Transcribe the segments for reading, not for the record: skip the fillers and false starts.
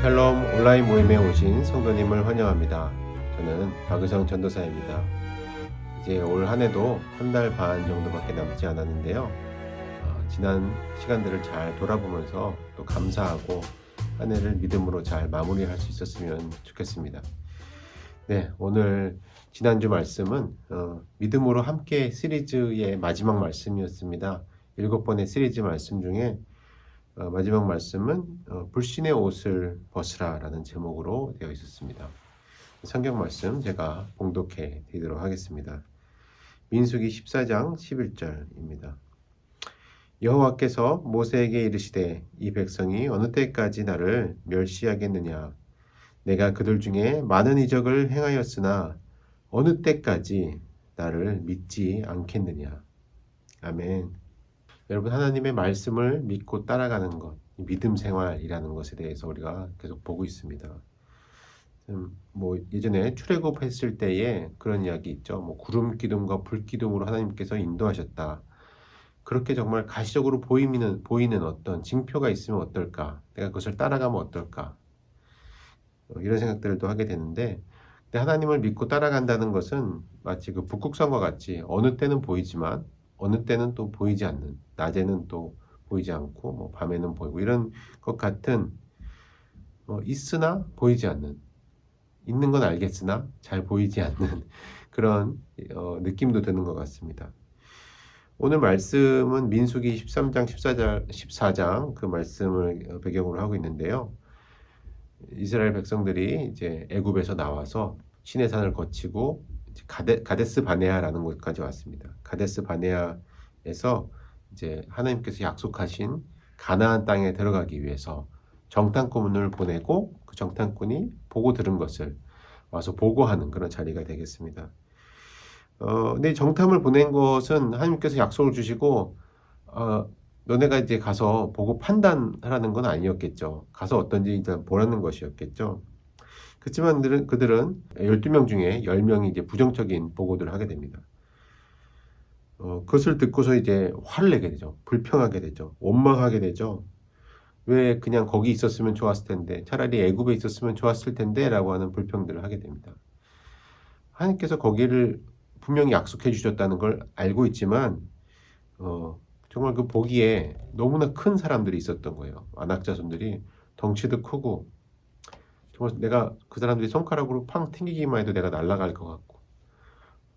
샬롬 온라인 모임에 오신 성도님을 환영합니다. 저는 박의성 전도사입니다. 이제 올 한 해도 한 달 반 정도밖에 남지 않았는데요. 지난 시간들을 잘 돌아보면서 또 감사하고 한 해를 믿음으로 잘 마무리할 수 있었으면 좋겠습니다. 네, 오늘 지난주 말씀은 믿음으로 함께 시리즈의 마지막 말씀이었습니다. 7번의 시리즈 말씀 중에 마지막 말씀은 불신의 옷을 벗으라 라는 제목으로 되어 있었습니다. 성경 말씀 제가 봉독해 드리도록 하겠습니다. 민수기 14장 11절입니다. 여호와께서 모세에게 이르시되 이 백성이 어느 때까지 나를 멸시하겠느냐. 내가 그들 중에 많은 이적을 행하였으나 어느 때까지 나를 믿지 않겠느냐. 아멘. 여러분, 하나님의 말씀을 믿고 따라가는 것, 믿음 생활이라는 것에 대해서 우리가 계속 보고 있습니다. 예전에 출애굽했을 때에 그런 이야기 있죠. 구름 기둥과 불 기둥으로 하나님께서 인도하셨다. 그렇게 정말 가시적으로 보이는 어떤 징표가 있으면 어떨까? 내가 그것을 따라가면 어떨까? 이런 생각들도 하게 되는데, 근데 하나님을 믿고 따라간다는 것은 마치 그 북극성과 같이 어느 때는 보이지만 어느 때는 또 보이지 않는, 낮에는 또 보이지 않고 밤에는 보이고 이런 것 같은 있으나 보이지 않는, 있는 건 알겠으나 잘 보이지 않는 그런 느낌도 드는 것 같습니다. 오늘 말씀은 민수기 13장 14장 그 말씀을 배경으로 하고 있는데요. 이스라엘 백성들이 이제 애굽에서 나와서 시내산을 거치고 가데스 바네아라는 곳까지 왔습니다. 가데스 바네아에서 이제 하나님께서 약속하신 가나안 땅에 들어가기 위해서 정탐꾼을 보내고 그 정탐꾼이 보고 들은 것을 와서 보고하는 그런 자리가 되겠습니다. 근데 정탐을 보낸 것은 하나님께서 약속을 주시고 너네가 이제 가서 보고 판단하라는 건 아니었겠죠. 가서 어떤지 일단 보라는 것이었겠죠. 그렇지만 그들은 12명 중에 10명이 이제 부정적인 보고들을 하게 됩니다. 그것을 듣고서 이제 화를 내게 되죠. 불평하게 되죠. 원망하게 되죠. 왜 그냥 거기 있었으면 좋았을 텐데, 차라리 애굽에 있었으면 좋았을 텐데 라고 하는 불평들을 하게 됩니다. 하나님께서 거기를 분명히 약속해 주셨다는 걸 알고 있지만 정말 그 보기에 너무나 큰 사람들이 있었던 거예요. 아낙 자손들이 덩치도 크고 정말 내가 그 사람들이 손가락으로 팡 튕기기만 해도 내가 날아갈 것 같고,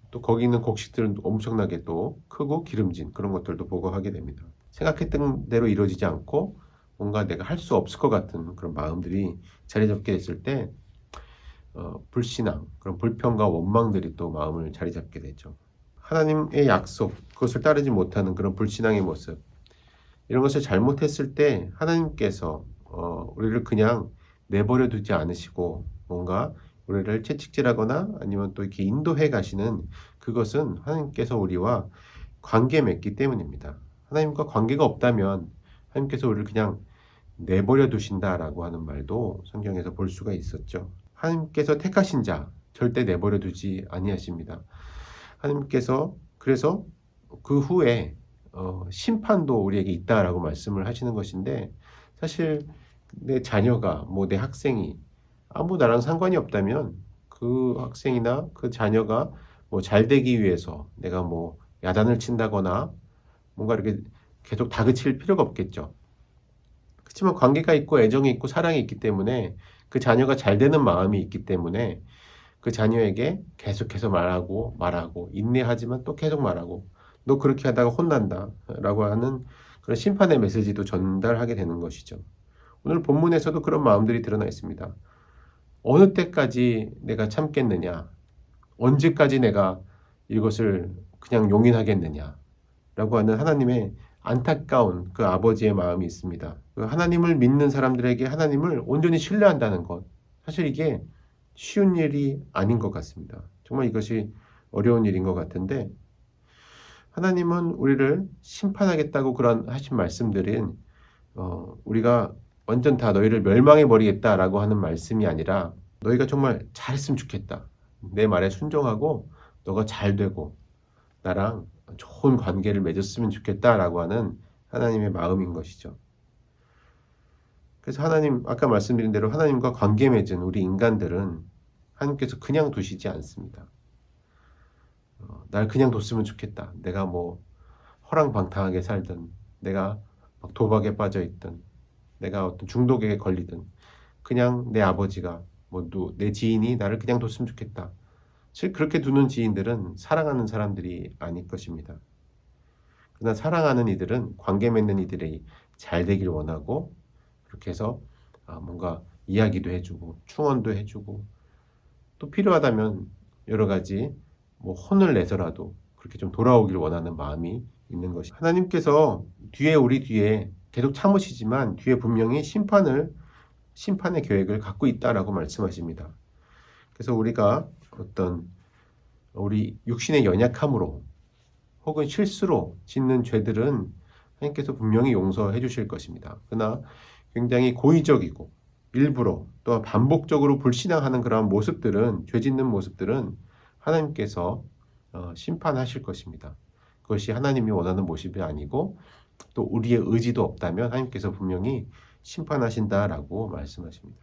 또 거기 있는 곡식들은 엄청나게 또 크고 기름진 그런 것들도 보고 하게 됩니다. 생각했던 대로 이루어지지 않고 뭔가 내가 할 수 없을 것 같은 그런 마음들이 자리 잡게 됐을 때 불신앙, 그런 불평과 원망들이 또 마음을 자리 잡게 되죠. 하나님의 약속, 그것을 따르지 못하는 그런 불신앙의 모습, 이런 것을 잘못했을 때 하나님께서 우리를 그냥 내버려 두지 않으시고 뭔가 우리를 채찍질하거나 아니면 또 이렇게 인도해 가시는, 그것은 하나님께서 우리와 관계 맺기 때문입니다. 하나님과 관계가 없다면 하나님께서 우리를 그냥 내버려 두신다라고 하는 말도 성경에서 볼 수가 있었죠. 하나님께서 택하신 자 절대 내버려 두지 아니하십니다. 하나님께서 그래서 그 후에 심판도 우리에게 있다라고 말씀을 하시는 것인데, 사실 내 자녀가 내 학생이 아무 나랑 상관이 없다면 그 학생이나 그 자녀가 잘 되기 위해서 내가 야단을 친다거나 뭔가 이렇게 계속 다그칠 필요가 없겠죠. 그렇지만 관계가 있고 애정이 있고 사랑이 있기 때문에, 그 자녀가 잘 되는 마음이 있기 때문에 그 자녀에게 계속해서 말하고 인내하지만 또 계속 말하고, 너 그렇게 하다가 혼난다 라고 하는 그런 심판의 메시지도 전달하게 되는 것이죠. 오늘 본문에서도 그런 마음들이 드러나 있습니다. 어느 때까지 내가 참겠느냐, 언제까지 내가 이것을 그냥 용인하겠느냐 라고 하는 하나님의 안타까운 그 아버지의 마음이 있습니다. 그 하나님을 믿는 사람들에게 하나님을 온전히 신뢰한다는 것, 사실 이게 쉬운 일이 아닌 것 같습니다. 정말 이것이 어려운 일인 것 같은데, 하나님은 우리를 심판하겠다고 그런 하신 말씀들은 우리가 완전 다 너희를 멸망해 버리겠다라고 하는 말씀이 아니라, 너희가 정말 잘했으면 좋겠다, 내 말에 순종하고 너가 잘 되고 나랑 좋은 관계를 맺었으면 좋겠다라고 하는 하나님의 마음인 것이죠. 그래서 하나님, 아까 말씀드린 대로 하나님과 관계 맺은 우리 인간들은 하나님께서 그냥 두시지 않습니다. 날 그냥 뒀으면 좋겠다. 내가 뭐 허랑방탕하게 살든, 내가 막 도박에 빠져 있든, 내가 어떤 중독에 걸리든, 그냥 내 아버지가 뭐 내 지인이 나를 그냥 뒀으면 좋겠다. 실 그렇게 두는 지인들은 사랑하는 사람들이 아닐 것입니다. 그러나 사랑하는 이들은 관계 맺는 이들이 잘 되길 원하고, 그렇게 해서 뭔가 이야기도 해주고 충원도 해주고, 또 필요하다면 여러 가지 뭐 혼을 내서라도 그렇게 좀 돌아오길 원하는 마음이 있는 것이, 하나님께서 우리 뒤에 계속 참으시지만 뒤에 분명히 심판의 계획을 갖고 있다라고 말씀하십니다. 그래서 우리가 우리 육신의 연약함으로 혹은 실수로 짓는 죄들은 하나님께서 분명히 용서해 주실 것입니다. 그러나 굉장히 고의적이고 일부러 또 반복적으로 불신앙하는 그러한 모습들은, 죄 짓는 모습들은 하나님께서 심판하실 것입니다. 그것이 하나님이 원하는 모습이 아니고, 또 우리의 의지도 없다면 하나님께서 분명히 심판하신다라고 말씀하십니다.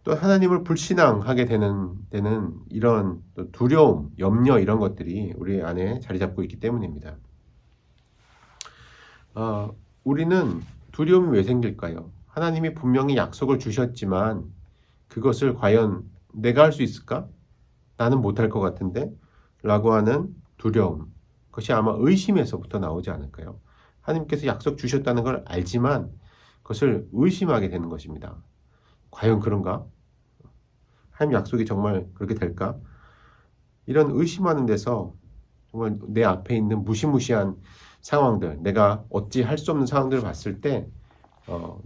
또 하나님을 불신앙하게 되는 이런 두려움, 염려, 이런 것들이 우리 안에 자리 잡고 있기 때문입니다. 우리는 두려움이 왜 생길까요? 하나님이 분명히 약속을 주셨지만 그것을 과연 내가 할 수 있을까? 나는 못할 것 같은데? 라고 하는 두려움. 그것이 아마 의심에서부터 나오지 않을까요? 하나님께서 약속 주셨다는 걸 알지만 그것을 의심하게 되는 것입니다. 과연 그런가? 하나님 약속이 정말 그렇게 될까? 이런 의심하는 데서 정말 내 앞에 있는 무시무시한 상황들, 내가 어찌 할 수 없는 상황들을 봤을 때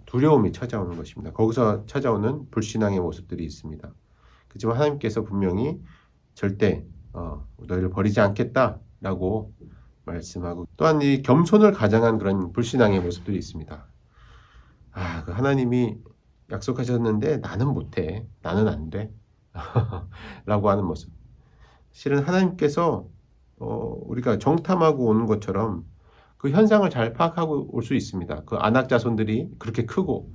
두려움이 찾아오는 것입니다. 거기서 찾아오는 불신앙의 모습들이 있습니다. 그렇지만 하나님께서 분명히 절대 너희를 버리지 않겠다라고 말씀하고, 또한 이 겸손을 가장한 그런 불신앙의 모습들이 있습니다. 그 하나님이 약속하셨는데 나는 못해, 나는 안 돼 라고 하는 모습. 실은 하나님께서 우리가 정탐하고 오는 것처럼 그 현상을 잘 파악하고 올 수 있습니다. 그 안악 자손들이 그렇게 크고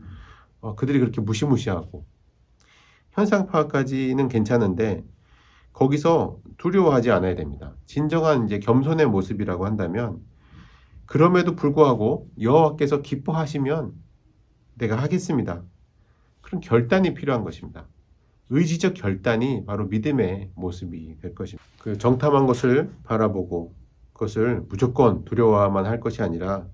그들이 그렇게 무시무시하고, 현상 파악까지는 괜찮은데 거기서 두려워하지 않아야 됩니다. 진정한 이제 겸손의 모습이라고 한다면, 그럼에도 불구하고 여호와께서 기뻐하시면 내가 하겠습니다. 그런 결단이 필요한 것입니다. 의지적 결단이 바로 믿음의 모습이 될 것입니다. 그 정탐한 것을 바라보고 그것을 무조건 두려워만 할 것이 아니라,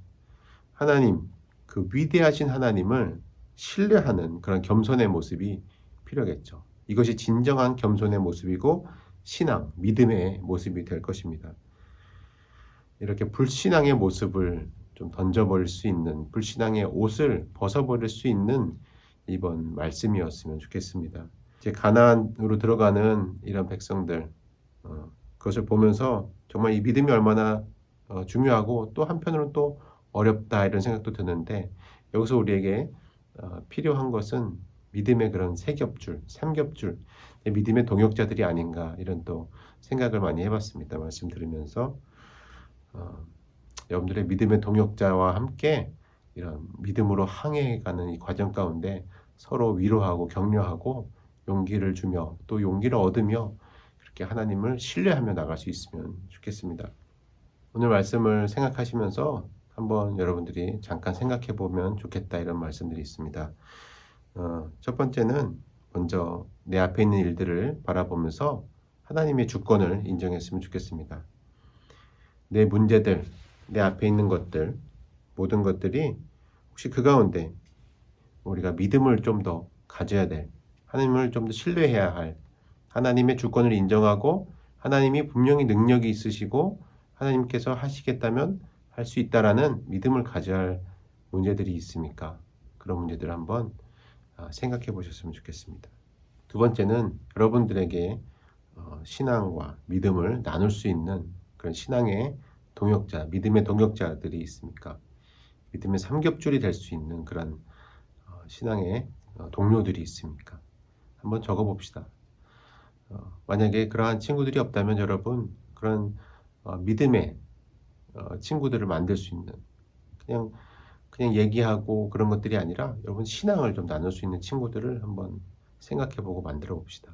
하나님, 그 위대하신 하나님을 신뢰하는 그런 겸손의 모습이 필요하겠죠. 이것이 진정한 겸손의 모습이고 신앙, 믿음의 모습이 될 것입니다. 이렇게 불신앙의 모습을 좀 던져버릴 수 있는, 불신앙의 옷을 벗어버릴 수 있는 이번 말씀이었으면 좋겠습니다. 이제 가나안으로 들어가는 이런 백성들, 그것을 보면서 정말 이 믿음이 얼마나 중요하고 또 한편으로는 또 어렵다, 이런 생각도 드는데, 여기서 우리에게 필요한 것은 믿음의 그런 세 겹줄, 삼 겹줄, 믿음의 동역자들이 아닌가, 이런 또 생각을 많이 해봤습니다. 말씀 들으면서 여러분들의 믿음의 동역자와 함께 이런 믿음으로 항해가는 이 과정 가운데 서로 위로하고 격려하고 용기를 주며 또 용기를 얻으며 그렇게 하나님을 신뢰하며 나갈 수 있으면 좋겠습니다. 오늘 말씀을 생각하시면서 한번 여러분들이 잠깐 생각해 보면 좋겠다, 이런 말씀들이 있습니다. 첫 번째는 먼저 내 앞에 있는 일들을 바라보면서 하나님의 주권을 인정했으면 좋겠습니다. 내 문제들, 내 앞에 있는 것들, 모든 것들이 혹시 그 가운데 우리가 믿음을 좀 더 가져야 될, 하나님을 좀 더 신뢰해야 할, 하나님의 주권을 인정하고 하나님이 분명히 능력이 있으시고 하나님께서 하시겠다면 할 수 있다라는 믿음을 가져야 할 문제들이 있습니까? 그런 문제들을 한번 생각해 보셨으면 좋겠습니다. 두 번째는 여러분들에게 신앙과 믿음을 나눌 수 있는 그런 신앙의 동역자, 믿음의 동역자들이 있습니까? 믿음의 삼겹줄이 될 수 있는 그런 신앙의 동료들이 있습니까? 한번 적어봅시다. 만약에 그러한 친구들이 없다면 여러분, 그런 믿음의 친구들을 만들 수 있는, 그냥 그냥 얘기하고 그런 것들이 아니라 여러분 신앙을 좀 나눌 수 있는 친구들을 한번 생각해 보고 만들어 봅시다.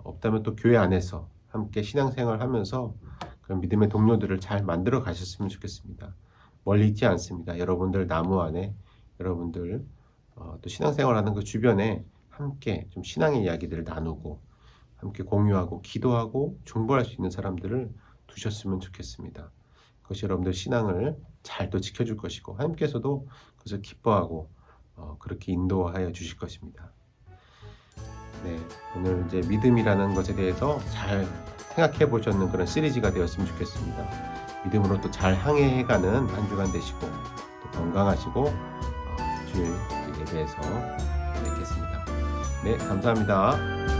없다면 또 교회 안에서 함께 신앙생활 하면서 그런 믿음의 동료들을 잘 만들어 가셨으면 좋겠습니다. 멀리 있지 않습니다. 여러분들 나무 안에 여러분들 또 신앙생활하는 그 주변에 함께 좀 신앙의 이야기들을 나누고 함께 공유하고 기도하고 중보할 수 있는 사람들을 두셨으면 좋겠습니다. 그것이 여러분들 신앙을 잘 또 지켜줄 것이고 하나님께서도 그것을 기뻐하고 그렇게 인도하여 주실 것입니다. 네, 오늘 이제 믿음이라는 것에 대해서 잘 생각해 보셨는 그런 시리즈가 되었으면 좋겠습니다. 믿음으로 또 잘 항해해가는 한 주간 되시고 또 건강하시고 주일 예배에서 뵙겠습니다. 네, 감사합니다.